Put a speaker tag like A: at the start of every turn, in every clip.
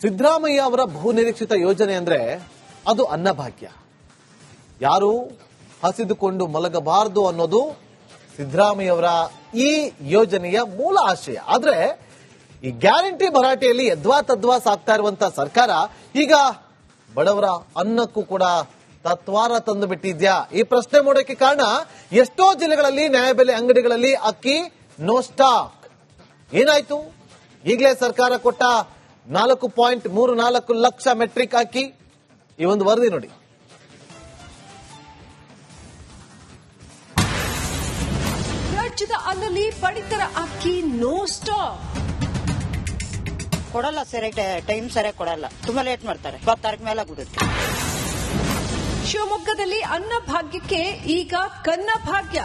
A: ಸಿದ್ದರಾಮಯ್ಯ ಅವರ ಬಹುನಿರೀಕ್ಷಿತ ಯೋಜನೆ ಅಂದ್ರೆ ಅದು ಅನ್ನಭಾಗ್ಯ. ಯಾರು ಹಸಿದುಕೊಂಡು ಮಲಗಬಾರದು ಅನ್ನೋದು ಸಿದ್ದರಾಮಯ್ಯ ಅವರ ಈ ಯೋಜನೆಯ ಮೂಲ ಆಶಯ. ಆದ್ರೆ ಈ ಗ್ಯಾರಂಟಿ ಭರಾಟೆಯಲ್ಲಿ ಯದ್ವಾ ತದ್ವಾ ಸಾಕ್ತಾ ಇರುವಂತ ಸರ್ಕಾರ ಈಗ ಬಡವರ ಅನ್ನಕ್ಕೂ ಕೂಡ ತತ್ವಾರ ತಂದು ಬಿಟ್ಟಿದ್ಯಾ? ಈ ಪ್ರಶ್ನೆ ಮಾಡೋಕೆ ಕಾರಣ ಎಷ್ಟೋ ಜಿಲ್ಲೆಗಳಲ್ಲಿ ನ್ಯಾಯಬೆಲೆ ಅಂಗಡಿಗಳಲ್ಲಿ ಅಕ್ಕಿ ನೋ ಸ್ಟಾಕ್. ಏನಾಯ್ತು? ಈಗಲೇ ಸರ್ಕಾರ ಕೊಟ್ಟ 4.34 ಲಕ್ಷ ಮೆಟ್ರಿಕ್ ಅಕ್ಕಿ. ಈ ಒಂದು ವರದಿ ನೋಡಿ.
B: ರಾಜ್ಯದ ಅಲ್ಲಲ್ಲಿ ಪಡಿತರ ಅಕ್ಕಿ ನೋ ಸ್ಟಾಕ್.
C: ಕೊಡಲ್ಲ ಸರಿ, ಟೈಮ್ ಸರಿಯಾಗಿ ಕೊಡಲ್ಲ, ತುಂಬಾ ಲೇಟ್ ಮಾಡ್ತಾರೆ. 20 ತಾರೀಕು ಮೇಲೆ ಬಿಡುತ್ತೆ.
B: ಶಿವಮೊಗ್ಗದಲ್ಲಿ ಅನ್ನ ಭಾಗ್ಯಕ್ಕೆ ಈಗ ಕನ್ನ ಭಾಗ್ಯ.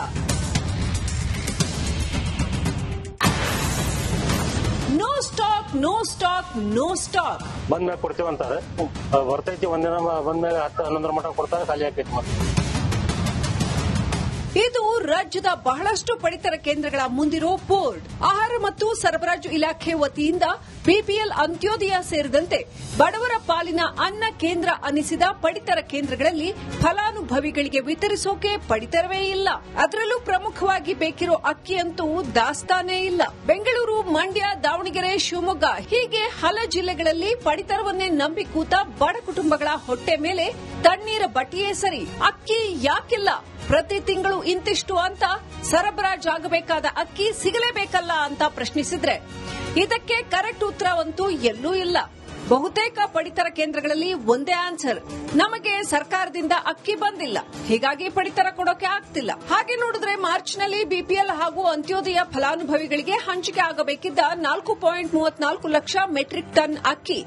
B: No stock, no stock, no stock.
D: ಬಂದ್ಮೇಲೆ ಕೊಡ್ತೀವಿ ಅಂತಾರೆ, ಬರ್ತೈತಿ ಒಂದಿನ ಬಂದ್ಮೇಲೆ 10-11 ಮಟ್ಟ ಕೊಡ್ತಾರೆ, ಖಾಲಿ ಆಕೈತಿ ಮತ್ತೆ.
B: ಇದು ರಾಜ್ಯದ ಬಹಳಷ್ಟು ಪಡಿತರ ಕೇಂದ್ರಗಳ ಮುಂದಿರೋ ಬೋರ್ಡ್. ಆಹಾರ ಮತ್ತು ಸರಬರಾಜು ಇಲಾಖೆ ವತಿಯಿಂದ ಬಿಪಿಎಲ್ ಅಂತ್ಯೋದಯ ಸೇರಿದಂತೆ ಬಡವರ ಪಾಲಿನ ಅನ್ನ ಕೇಂದ್ರ ಅನ್ನಿಸಿದ ಪಡಿತರ ಕೇಂದ್ರಗಳಲ್ಲಿ ಫಲಾನುಭವಿಗಳಿಗೆ ವಿತರಿಸೋಕೆ ಪಡಿತರವೇ ಇಲ್ಲ. ಅದರಲ್ಲೂ ಪ್ರಮುಖವಾಗಿ ಬೇಕಿರೋ ಅಕ್ಕಿಯಂತೂ ದಾಸ್ತಾನೇ ಇಲ್ಲ. ಬೆಂಗಳೂರು, ಮಂಡ್ಯ, ದಾವಣಗೆರೆ, ಶಿವಮೊಗ್ಗ ಹೀಗೆ ಹಲ ಜಿಲ್ಲೆಗಳಲ್ಲಿ ಪಡಿತರವನ್ನೇ ನಂಬಿ ಕೂತ ಬಡ ಕುಟುಂಬಗಳ ಹೊಟ್ಟೆ ಮೇಲೆ ತಣ್ಣೀರ ಬಟ್ಟಿಯೇ ಸರಿ. ಅಕ್ಕಿ ಯಾಕಿಲ್ಲ? ಪ್ರತಿ ತಿಂಗಳು ಇಂತಿಷ್ಟು ಅಂತ ಸರಬರಾಜಾಗಬೇಕಾದ ಅಕ್ಕಿ ಸಿಗಲೇಬೇಕಲ್ಲ ಅಂತ ಪ್ರಶ್ನಿಸಿದ್ರೆ ಇದಕ್ಕೆ ಕರೆಕ್ಟ್ ಉತ್ತರವಂತೂ ಎಲ್ಲೂ ಇಲ್ಲ. ಬಹುತೇಕ ಪಡಿತರ ಕೇಂದ್ರಗಳಲ್ಲಿ ಒಂದೇ ಆನ್ಸರ್, ನಮಗೆ ಸರ್ಕಾರದಿಂದ ಅಕ್ಕಿ ಬಂದಿಲ್ಲ, ಹೀಗಾಗಿ ಪಡಿತರ ಕೊಡೋಕೆ ಆಗ್ತಿಲ್ಲ. ಹಾಗೆ ನೋಡಿದ್ರೆ ಮಾರ್ಚ್ನಲ್ಲಿ ಬಿಪಿಎಲ್ ಹಾಗೂ ಅಂತ್ಯೋದಯ ಫಲಾನುಭವಿಗಳಿಗೆ ಹಂಚಿಕೆ ಆಗಬೇಕಿದ್ದ 4.34 ಲಕ್ಷ ಮೆಟ್ರಿಕ್ ಟನ್ ಅಕ್ಕಿ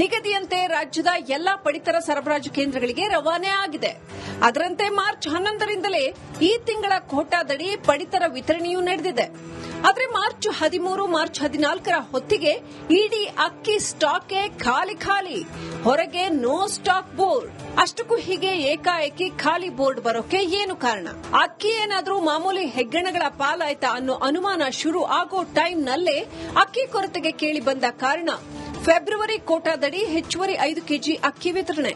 B: ನಿಗದಿಯಂತೆ ರಾಜ್ಯದ ಎಲ್ಲಾ ಪಡಿತರ ಸರಬರಾಜು ಕೇಂದ್ರಗಳಿಗೆ ರವಾನೆ ಆಗಿದೆ. ಅದರಂತೆ ಮಾರ್ಚ್ 11ರಿಂದಲೇ ಈ ತಿಂಗಳ ಕೋಟಾದಡಿ ಪಡಿತರ ವಿತರಣೆಯೂ ನಡೆದಿದೆ. ಆದರೆ ಮಾರ್ಚ್ 13, ಮಾರ್ಚ್ 14ರ ಹೊತ್ತಿಗೆ ಇಡೀ ಅಕ್ಕಿ ಸ್ಟಾಕ್ ಖಾಲಿ. ಹೊರಗೆ ನೋ ಸ್ಟಾಕ್ ಬೋರ್ಡ್. ಅಷ್ಟಕ್ಕೂ ಹೀಗೆ ಏಕಾಏಕಿ ಖಾಲಿ ಬೋರ್ಡ್ ಬರೋಕೆ ಏನು ಕಾರಣ? ಅಕ್ಕಿ ಏನಾದ್ರೂ ಮಾಮೂಲಿ ಹೆಗ್ಗಣಗಳ ಪಾಲಾಯ್ತಾ ಅನ್ನೋ ಅನುಮಾನ ಶುರು ಆಗೋ ಟೈಮ್ನಲ್ಲೇ ಅಕ್ಕಿ ಕೊರತೆಗೆ ಕೇಳಿ ಬಂದ ಕಾರಣ ಫೆಬ್ರವರಿ ಕೋಟಾದಡಿ ಹೆಚ್ಚುವರಿ 5 ಕೆಜಿ ಅಕ್ಕಿ ವಿತರಣೆ.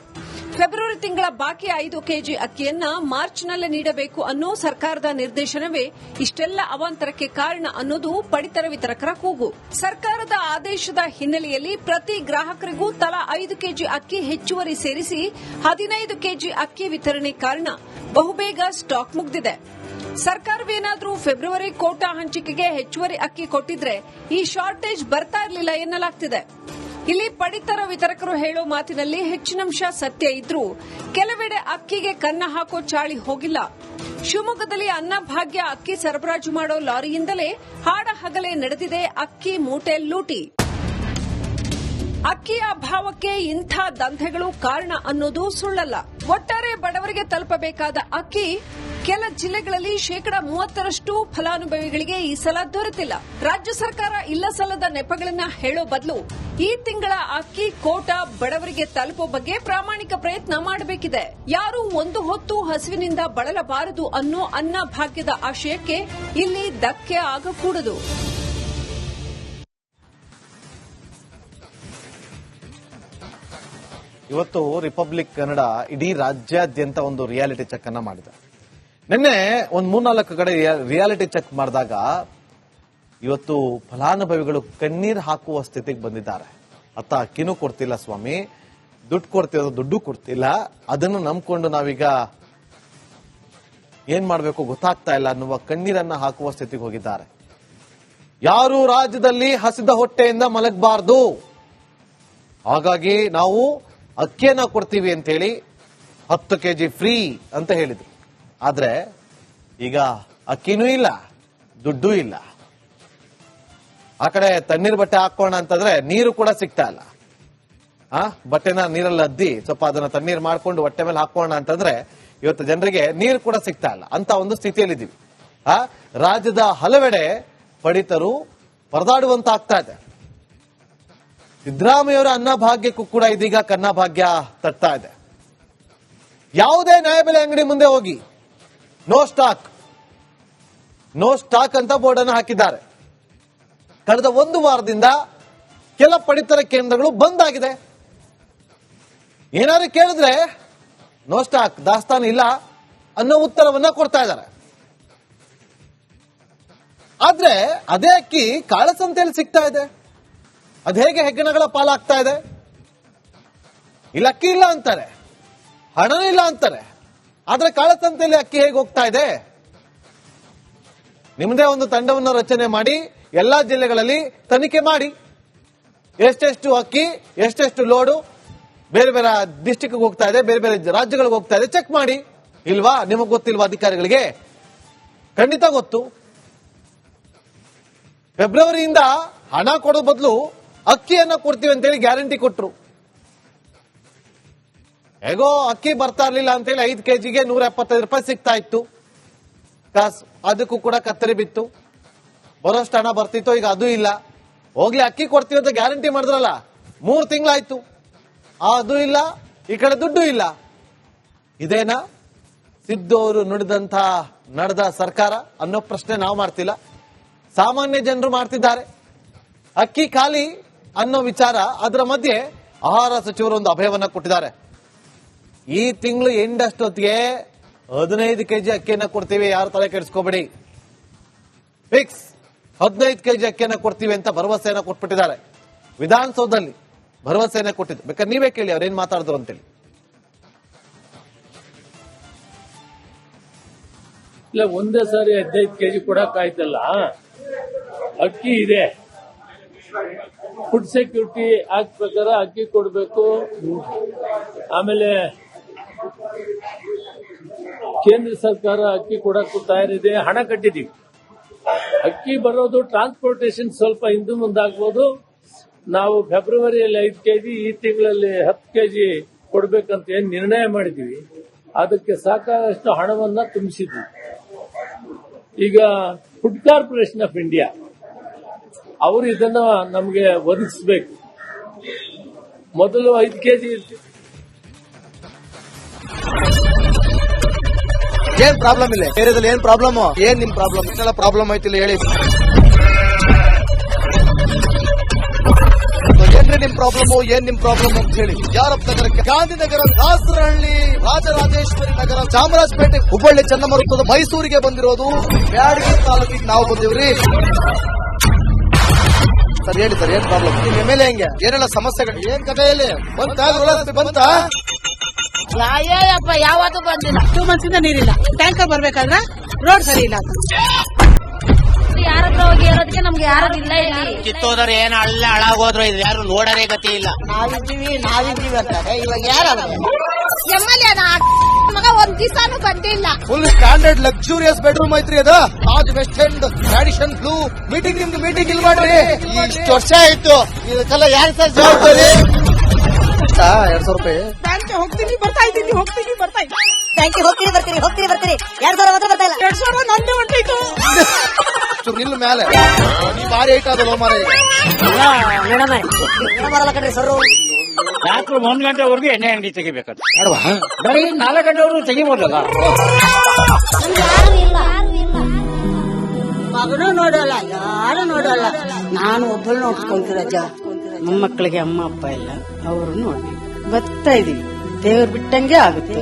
B: ಫೆಬ್ರವರಿ ತಿಂಗಳ ಬಾಕಿ 5 ಕೆಜಿ ಅಕ್ಕಿಯನ್ನ ಮಾರ್ಚ್ನಲ್ಲೇ ನೀಡಬೇಕು ಅನ್ನೋ ಸರ್ಕಾರದ ನಿರ್ದೇಶನವೇ ಇಷ್ಟೆಲ್ಲ ಅವಾಂತರಕ್ಕೆ ಕಾರಣ ಅನ್ನೋದು ಪಡಿತರ ವಿತರಕರ ಕೂಗು. ಸರ್ಕಾರದ ಆದೇಶದ ಹಿನ್ನೆಲೆಯಲ್ಲಿ ಪ್ರತಿ ಗ್ರಾಹಕರಿಗೂ ತಲಾ 5 ಕೆಜಿ ಅಕ್ಕಿ ಹೆಚ್ಚುವರಿ ಸೇರಿಸಿ 15 ಕೆಜಿ ಅಕ್ಕಿ ವಿತರಣೆ ಕಾರಣ ಬಹುಬೇಗ ಸ್ಟಾಕ್ ಮುಗಿದಿದೆ. ಸರ್ಕಾರವೇನಾದ್ರೂ ಫೆಬ್ರವರಿ ಕೋಟಾ ಹಂಚಿಕೆಗೆ ಹೆಚ್ಚುವರಿ ಅಕ್ಕಿ ಕೊಟ್ಟಿದ್ರೆ ಈ ಶಾರ್ಟೇಜ್ ಬರ್ತಾ ಇರಲಿಲ್ಲ ಎನ್ನಲಾಗ್ತಿದೆ. ಇಲ್ಲಿ ಪಡಿತರ ವಿತರಕರು ಹೇಳೋ ಮಾತಿನಲ್ಲಿ ಹೆಚ್ಚಿನಂಶ ಸತ್ಯ ಇದ್ರೂ ಕೆಲವೆಡೆ ಅಕ್ಕಿಗೆ ಕನ್ನ ಹಾಕೋ ಚಾಳಿ ಹೋಗಿಲ್ಲ. ಶಿವಮೊಗ್ಗದಲ್ಲಿ ಅನ್ನ ಭಾಗ್ಯ ಅಕ್ಕಿ ಸರಬರಾಜು ಮಾಡೋ ಲಾರಿಯಿಂದಲೇ ಹಾಡ ಹಗಲೇ ನಡೆದಿದೆ ಅಕ್ಕಿ ಮೂಟೆ ಲೂಟಿ. ಅಕ್ಕಿಯ ಅಭಾವಕ್ಕೆ ಇಂಥ ದಂಧೆಗಳು ಕಾರಣ ಅನ್ನೋದು ಸುಳ್ಳಲ್ಲ. ಒಟ್ಟಾರೆ ಬಡವರಿಗೆ ತಲುಪಬೇಕಾದ ಅಕ್ಕಿ ಕೆಲ ಜಿಲ್ಲೆಗಳಲ್ಲಿ 30% ಫಲಾನುಭವಿಗಳಿಗೆ ಈ ಸಲ ದೊರೆತಿಲ್ಲ. ರಾಜ್ಯ ಸರ್ಕಾರ ಇಲ್ಲ ಸಲ್ಲದ ನೆಪಗಳನ್ನ ಹೇಳೋ ಬದಲು ಈ ತಿಂಗಳ ಅಕ್ಕಿ ಕೋಟಾ ಬಡವರಿಗೆ ತಲುಪೋ ಬಗ್ಗೆ ಪ್ರಾಮಾಣಿಕ ಪ್ರಯತ್ನ ಮಾಡಬೇಕಿದೆ. ಯಾರು ಒಂದು ಹೊತ್ತು ಹಸಿವಿನಿಂದ ಬಳಲಬಾರದು ಅನ್ನೋ ಅನ್ನ ಭಾಗ್ಯದ ಆಶಯಕ್ಕೆ ಇಲ್ಲಿ ಧಕ್ಕೆ ಆಗಕೂಡದು.
A: ಇವತ್ತು ರಿಪಬ್ಲಿಕ್ ಕನ್ನಡ ಇಡೀ ರಾಜ್ಯಾದ್ಯಂತ ಒಂದು ರಿಯಾಲಿಟಿ ಚೆಕ್ ಅನ್ನ ಮಾಡಿದೆ. ನಿನ್ನೆ ಒಂದು 3-4 ಕಡೆ ರಿಯಾಲಿಟಿ ಚೆಕ್ ಮಾಡಿದಾಗ ಇವತ್ತು ಫಲಾನುಭವಿಗಳು ಕಣ್ಣೀರು ಹಾಕುವ ಸ್ಥಿತಿಗೆ ಬಂದಿದ್ದಾರೆ. ಅತ್ತ ಅಕ್ಕಿನೂ ಕೊಡ್ತಿಲ್ಲ ಸ್ವಾಮಿ, ದುಡ್ಡು ಕೊಡ್ತಿರೋ ದುಡ್ಡು ಕೊಡ್ತಿಲ್ಲ, ಅದನ್ನು ನಂಬ್ಕೊಂಡು ನಾವೀಗ ಏನ್ ಮಾಡಬೇಕು ಗೊತ್ತಾಗ್ತಾ ಇಲ್ಲ ಅನ್ನುವ ಕಣ್ಣೀರನ್ನ ಹಾಕುವ ಸ್ಥಿತಿಗೆ ಹೋಗಿದ್ದಾರೆ. ಯಾರು ರಾಜ್ಯದಲ್ಲಿ ಹಸಿದ ಹೊಟ್ಟೆಯಿಂದ ಮಲಗಬಾರದು, ಹಾಗಾಗಿ ನಾವು ಅಕ್ಕಿಯನ್ನ ಕೊಡ್ತೀವಿ ಅಂತ ಹೇಳಿ 10 ಕೆಜಿ ಫ್ರೀ ಅಂತ ಹೇಳಿದ್ರು. ಆದ್ರೆ ಈಗ ಅಕ್ಕಿನೂ ಇಲ್ಲ, ದುಡ್ಡು ಇಲ್ಲ. ಆ ಕಡೆ ತಣ್ಣೀರ್ ಬಟ್ಟೆ ಹಾಕೋಣ ಅಂತಂದ್ರೆ ನೀರು ಕೂಡ ಸಿಗ್ತಾ ಇಲ್ಲ. ಬಟ್ಟೆನ ನೀರಲ್ಲಿ ಅದ್ದಿ ಸ್ವಲ್ಪ ಅದನ್ನ ತಣ್ಣೀರ್ ಮಾಡ್ಕೊಂಡು ಹೊಟ್ಟೆ ಮೇಲೆ ಹಾಕೋಣ ಅಂತಂದ್ರೆ ಇವತ್ತು ಜನರಿಗೆ ನೀರು ಕೂಡ ಸಿಗ್ತಾ ಇಲ್ಲ ಅಂತ ಒಂದು ಸ್ಥಿತಿಯಲ್ಲಿದ್ದೀವಿ. ರಾಜ್ಯದ ಹಲವೆಡೆ ಪಡಿತರು ಪರದಾಡುವಂತ ಆಗ್ತಾ ಇದೆ. ಸಿದ್ದರಾಮಯ್ಯವರ ಅನ್ನಭಾಗ್ಯಕ್ಕೂ ಕೂಡ ಇದೀಗ ಕನ್ನ ಭಾಗ್ಯ ತಟ್ತಾ ಇದೆ. ಯಾವುದೇ ನ್ಯಾಯಬೆಲೆ ಅಂಗಡಿ ಮುಂದೆ ಹೋಗಿ ನೋ ಸ್ಟಾಕ್ ಅಂತ ಬೋರ್ಡ್ ಅನ್ನು ಹಾಕಿದ್ದಾರೆ. ಕಳೆದ 1 ವಾರದಿಂದ ಕೆಲ ಪಡಿತರ ಕೇಂದ್ರಗಳು ಬಂದ್ ಆಗಿದೆ. ಏನಾದ್ರು ಕೇಳಿದ್ರೆ ನೋ ಸ್ಟಾಕ್, ದಾಸ್ತಾನು ಇಲ್ಲ ಅನ್ನೋ ಉತ್ತರವನ್ನ ಕೊಡ್ತಾ ಇದ್ದಾರೆ. ಆದ್ರೆ ಅದೇ ಅಕ್ಕಿ ಕಾಳಸಂತೆಯಲ್ಲಿ ಸಿಗ್ತಾ ಇದೆ. ಅದ್ ಹೇಗೆ ಹೆಗ್ಗಣಗಳ ಪಾಲಾಗ್ತಾ ಇದೆ? ಇಲ್ಲಿ ಅಕ್ಕಿ ಇಲ್ಲ ಅಂತಾರೆ, ಹಣನೂ ಇಲ್ಲ ಅಂತಾರೆ, ಆದ್ರೆ ಕಾಳಸಂತೆಯಲ್ಲಿ ಅಕ್ಕಿ ಹೇಗೆ ಹೋಗ್ತಾ ಇದೆ? ನಿಮ್ಮದೇ ಒಂದು ತಂಡವನ್ನು ರಚನೆ ಮಾಡಿ ಎಲ್ಲಾ ಜಿಲ್ಲೆಗಳಲ್ಲಿ ತನಿಖೆ ಮಾಡಿ, ಎಷ್ಟೆಷ್ಟು ಅಕ್ಕಿ, ಎಷ್ಟೆಷ್ಟು ಲೋಡು ಬೇರೆ ಬೇರೆ ಡಿಸ್ಟಿಕ್ ಹೋಗ್ತಾ ಇದೆ, ಬೇರೆ ಬೇರೆ ರಾಜ್ಯಗಳಿಗೆ ಹೋಗ್ತಾ ಇದೆ, ಚೆಕ್ ಮಾಡಿ. ಇಲ್ವಾ? ನಿಮಗ್ ಗೊತ್ತಿಲ್ವಾ? ಅಧಿಕಾರಿಗಳಿಗೆ ಖಂಡಿತ ಗೊತ್ತು. ಫೆಬ್ರವರಿಯಿಂದ ಹಣ ಕೊಡೋ ಬದಲು ಅಕ್ಕಿಯನ್ನ ಕೊಡ್ತೀವಿ ಅಂತೇಳಿ ಗ್ಯಾರಂಟಿ ಕೊಟ್ರು. ಹೇಗೋ ಅಕ್ಕಿ ಬರ್ತಾ ಇರ್ಲಿಲ್ಲ ಅಂತೇಳಿ 5 ಕೆಜಿಗೆ 175 ರೂಪಾಯಿ ಸಿಗ್ತಾ ಇತ್ತು ಕಾಸು. ಅದಕ್ಕೂ ಕೂಡ ಕತ್ತರಿ ಬಿತ್ತು. ಬರೋಷ್ಟು ಹಣ ಬರ್ತಿತ್ತು, ಈಗ ಅದು ಇಲ್ಲ. ಹೋಗ್ಲಿ ಅಕ್ಕಿ ಕೊಡ್ತೀವಿ ಅಂತ ಗ್ಯಾರಂಟಿ ಮಾಡಿದ್ರಲ್ಲ, 3 ತಿಂಗಳಾಯ್ತು, ಅದು ಇಲ್ಲ, ಈ ಕಡೆ ದುಡ್ಡು ಇಲ್ಲ. ಇದೇನಾ ಸಿದ್ದೋರು ನಡೆದ ಸರ್ಕಾರ ಅನ್ನೋ ಪ್ರಶ್ನೆ ನಾವು ಮಾಡ್ತಿಲ್ಲ, ಸಾಮಾನ್ಯ ಜನರು ಮಾಡ್ತಿದ್ದಾರೆ. ಅಕ್ಕಿ ಖಾಲಿ ಅನ್ನೋ ವಿಚಾರ, ಅದರ ಮಧ್ಯೆ ಆಹಾರ ಸಚಿವರು ಒಂದು ಅಭಯವನ್ನ ಕೊಟ್ಟಿದ್ದಾರೆ. ಈ ತಿಂಗಳು ಎಂಡಷ್ಟೊತ್ತಿಗೆ 15 ಕೆಜಿ ಅಕ್ಕಿಯನ್ನ ಕೊಡ್ತೀವಿ, ಯಾರು ತಲೆ ಕೆಡಿಸ್ಕೋಬೇಡಿ, ಫಿಕ್ಸ್ 15 ಕೆಜಿ ಅಕ್ಕಿಯನ್ನ ಕೊಡ್ತೀವಿ ಅಂತ ಭರವಸೆಯನ್ನ ಕೊಟ್ಬಿಟ್ಟಿದ್ದಾರೆ. ವಿಧಾನಸೌಧದಲ್ಲಿ ಭರವಸೆಯನ್ನ ಕೊಟ್ಟಿದ್ದು. ಬೇಕಾದ್ರೆ ನೀವೇ ಕೇಳಿ ಅವ್ರೇನ್ ಮಾತಾಡಿದ್ರು ಅಂತೇಳಿ.
E: ಇಲ್ಲ, ಒಂದೇ ಸಾರಿ 15 ಕೆಜಿ ಕೊಡಕ್ಕಾಯ್ತಲ್ಲ. ಅಕ್ಕಿ ಇದೆ, ಫುಡ್ ಸೆಕ್ಯೂರಿಟಿ ಆಕ್ಟ್ ಪ್ರಕಾರ ಅಕ್ಕಿ ಕೊಡಬೇಕು. ಆಮೇಲೆ ಕೇಂದ್ರ ಸರ್ಕಾರ ಅಕ್ಕಿ ಕೊಡಕ್ಕೂ ತಯಾರಿದೆ, ಹಣ ಕಟ್ಟಿದೀವಿ. ಅಕ್ಕಿ ಬರೋದು ಟ್ರಾನ್ಸ್ಪೋರ್ಟೇಷನ್ ಸ್ವಲ್ಪ ಹಿಂದೆ ಮುಂದಾಗ್ಬೋದು. ನಾವು ಫೆಬ್ರವರಿಯಲ್ಲಿ 5 ಕೆಜಿ, ಈ ತಿಂಗಳಲ್ಲಿ 10 ಕೆಜಿ ಕೊಡ್ಬೇಕಂತ ಏನ್ ನಿರ್ಣಯ ಮಾಡಿದೀವಿ, ಅದಕ್ಕೆ ಸಾಕಷ್ಟು ಹಣವನ್ನ ತುಂಬಿಸಿದ್ವಿ. ಈಗ ಫುಡ್ ಕಾರ್ಪೊರೇಷನ್ ಆಫ್ ಇಂಡಿಯಾ ಅವರು ಇದನ್ನ ನಮಗೆ ಒದಗಿಸಬೇಕು. ಮೊದಲು 5 ಕೆಜಿ ಇರ್ತಿತ್ತು.
F: ಏನ್ ಪ್ರಾಬ್ಲಮ್ ಇಲ್ಲ ಏರಿಯಾದಲ್ಲಿ? ಏನ್ ಪ್ರಾಬ್ಲಮ್? ಏನ್ ನಿಮ್ ಪ್ರಾಬ್ಲಮ್? ಇದೆಲ್ಲ ಪ್ರಾಬ್ಲಮ್ ಐತಿಲ್ಲ ಹೇಳಿ. ಏನ್ರಿ ನಿಮ್ ಪ್ರಾಬ್ಲಮ್? ಏನ್ ನಿಮ್ ಪ್ರಾಬ್ಲಮ್ ಅಂತ ಹೇಳಿ. ಯಾರಪ್ಪ ನಗರಕ್ಕೆ, ಗಾಂಧಿನಗರ, ದಾಸರಹಳ್ಳಿ, ರಾಜರಾಜೇಶ್ವರಿ ನಗರ, ಚಾಮರಾಜಪೇಟೆ, ಹುಬ್ಬಳ್ಳಿ, ಚನ್ನಮರುತ್ತದ, ಮೈಸೂರಿಗೆ ಬಂದಿರೋದು. ಬ್ಯಾಡಗಿ ತಾಲೂಕಿಗೆ ನಾವು ಬಂದಿವ್ರಿ. ಸರ್ ಹೇಳಿ ಸರ್, ಏನ್ ಪ್ರಾಬ್ಲಮ್? ನಿಮ್ ಎಮ್ಎಲ್ಎ ಹೆಂಗೆ? ಏನೆಲ್ಲ ಸಮಸ್ಯೆಗಳು? ಏನ್ ಕಥೆಯಲ್ಲಿ ಬಂತ?
C: ಅಯ್ಯಪ್ಪ ಯಾವತ್ತೂ ಬಂದಿಲ್ಲ. 2 months ಇಂದ ನೀರಿಲ್ಲ. ಟ್ಯಾಂಕರ್ ಬರ್ಬೇಕಾದ್ರೆ ರೋಡ್ ಸರಿ ಇಲ್ಲ.
G: ಯಾರತ್ರ ಹೋಗಿ ಇರೋದಕ್ಕೆ ನಮ್ಗೆ ಯಾರು ಇಲ್ಲ. ಇಲ್ಲಿ
C: ಕಿತ್ತೋದ್ರೆ ಏನು ಅಲ್ಲ ಹಾಳಾಗೋದ್ರು ಇದು ಯಾರು ನೋಡರೇ ಗತಿ ಇಲ್ಲ. ನಾವಿದ್ದೀವಿ ಅಂತಾರೆ. ಇವಾಗ ಯಾರು
G: ಎಮ್ಎಲ್ಎ ಮಗ ಒಂದ್ ದಿವಸನೂ ಬಂದಿಲ್ಲ.
F: ಫುಲ್ ಸ್ಟ್ಯಾಂಡರ್ಡ್ ಲಕ್ಸುರಿಯಸ್ ಬೆಡ್ರೂಮ್ ಐತ್ರಿ ಅದು. Taj West End, Radisson Blu. Meeting ನಿಮ್ದು ಮೀಟಿಂಗ್ ಇಲ್ಲಿ ಮಾಡ್ರಿ. ಇಷ್ಟು ವರ್ಷ ಆಯ್ತು, ಇದಕ್ಕೆಲ್ಲ ಯಾರು ಸರ್ ಜವಾಬ್ದಾರಿ? 200 ರೂಪಾಯಿ
C: ಬ್ಯಾಂಕ್ಗೆ ಹೋಗ್ತೀನಿ ಬರ್ತಾ ಇದ್ದೀನಿ. ಬ್ಯಾಂಕ್ಗೆ ಹೋಗ್ತೀನಿ ಬರ್ತೀನಿ 2,000 ಮಾತ್ರ ಬರ್ತಾ ಇಲ್ಲ. 2,000 ನಂದು ಹೊಂಟೈತು.
F: ನಿಲ್ ಮೇಲೆ ನೀ ಭಾರಿ ಐಟ್ ಅದಲ್ಲ ಮಾರ.
C: ಬರಲ್ಲ ಕಣ್ರಿ ಸರ್.
H: ರಾತ್ರಿ 1 ಗಂಟೆವರೆಗೂ ಎಣ್ಣೆ ಅಂಗಡಿ ತೆಗಿಬೇಕಂತ ಬರೀ 4 ಗಂಟೆವರೆಗೂ ತೆಗಿಬೋದಲ್ಲ.
C: ಮಗನೂ ನೋಡಲ್ಲ, ಯಾರು ನೋಡಲ್ಲ. ನಾನು ಒಬ್ಬಳು ನೋಡ್ಕೊಂತೀರಜ್ಜ. ಮೊಮ್ಮಕ್ಕಳಿಗೆ ಅಮ್ಮ ಅಪ್ಪ ಇಲ್ಲ, ಅವರು ನೋಡಿ ಬರ್ತಾ ಇದೀವಿ. ದೇವ್ರು ಬಿಟ್ಟಂಗೆ ಆಗುತ್ತೆ.